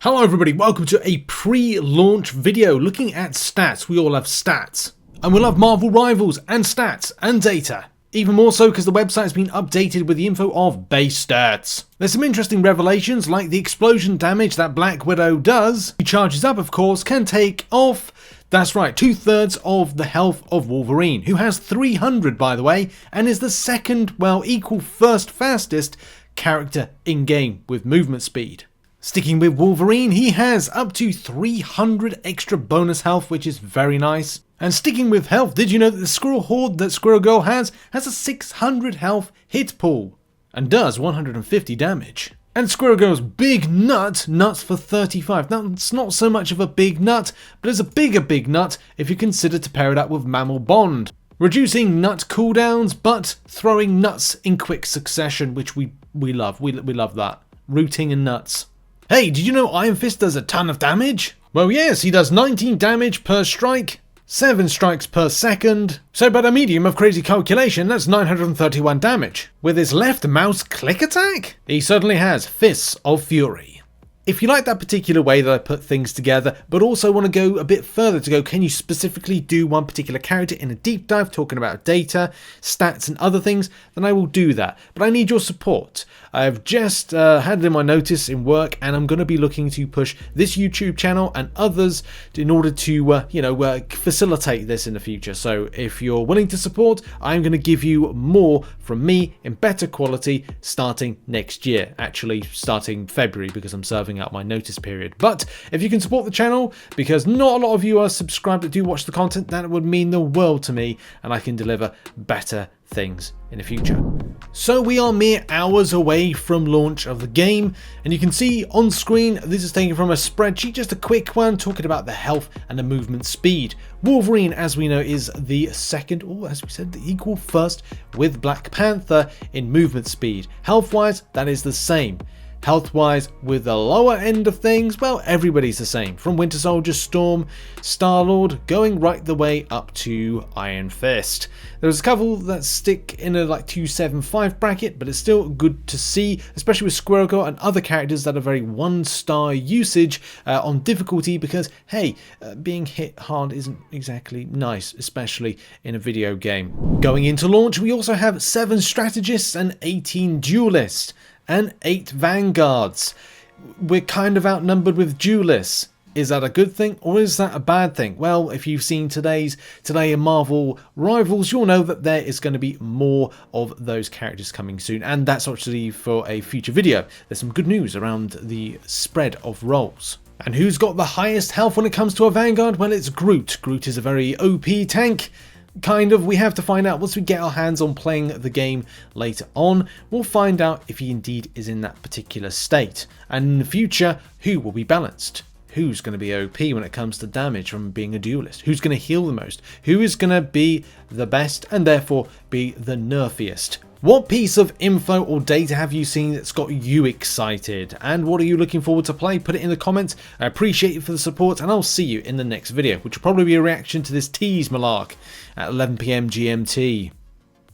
Hello everybody, welcome to a pre-launch video looking at stats. We all have stats. And we'll have Marvel Rivals and stats and data. Even more so because the website's been updated with the info of base stats. There's some interesting revelations like the explosion damage that Black Widow does. Who charges up of course, can take off, that's right, 2/3 of the health of Wolverine, who has 300 by the way, and is the second, well, equal first fastest character in game with movement speed. Sticking with Wolverine, he has up to 300 extra bonus health, which is very nice. And sticking with health, did you know that the Squirrel Horde that Squirrel Girl has a 600 health hit pool and does 150 damage. And Squirrel Girl's big nut, nuts for 35. Now, it's not so much of a big nut, but it's a big nut if you consider to pair it up with Mammal Bond. Reducing nut cooldowns, but throwing nuts in quick succession, which we love. We love that. Rooting and nuts. Hey, did you know Iron Fist does a ton of damage? Well yes, he does 19 damage per strike, 7 strikes per second, so by a medium of crazy calculation that's 931 damage. With his left mouse click attack, he certainly has Fists of Fury. If you like that particular way that I put things together, but also want to go a bit further to go, can you specifically do one particular character in a deep dive talking about data, stats and other things, then I will do that. But I need your support. I've just had it in my notice in work and I'm going to be looking to push this YouTube channel and others in order to, facilitate this in the future. So if you're willing to support, I'm going to give you more from me in better quality starting next year. Actually, starting February because I'm serving out my notice period. But if you can support the channel, because not a lot of you are subscribed that do watch the content, that would mean the world to me and I can deliver better things in the future. So we are mere hours away from launch of the game, and you can see on screen this is taken from a spreadsheet, just a quick one talking about the health and the movement speed. Wolverine, as we know, is the second, or as we said, the equal first with Black Panther in movement speed. Health wise, that is the same. Health wise, with the lower end of things, well, everybody's the same. From Winter Soldier, Storm, Star-Lord, going right the way up to Iron Fist. There's a couple that stick in a 275 bracket, but it's still good to see, especially with Squirrel Girl and other characters that are very 1-star usage on difficulty, because hey, being hit hard isn't exactly nice, especially in a video game. Going into launch, we also have 7 Strategists and 18 Duelists. And 8 Vanguards. We're kind of outnumbered with Duelists. Is that a good thing or is that a bad thing? Well, if you've seen today in Marvel Rivals, you'll know that there is going to be more of those characters coming soon, and that's actually for a future video. There's some good news around the spread of roles. And who's got the highest health when it comes to a Vanguard? Well, it's Groot. Groot is a very OP tank. Kind of, we have to find out once we get our hands on playing the game later on. We'll find out if he indeed is in that particular state. And in the future, who will be balanced? Who's going to be OP when it comes to damage from being a duelist? Who's going to heal the most? Who is going to be the best and therefore be the nerfiest? What piece of info or data have you seen that's got you excited? And what are you looking forward to play? Put it in the comments. I appreciate you for the support and I'll see you in the next video, which will probably be a reaction to this tease malark at 11 PM GMT.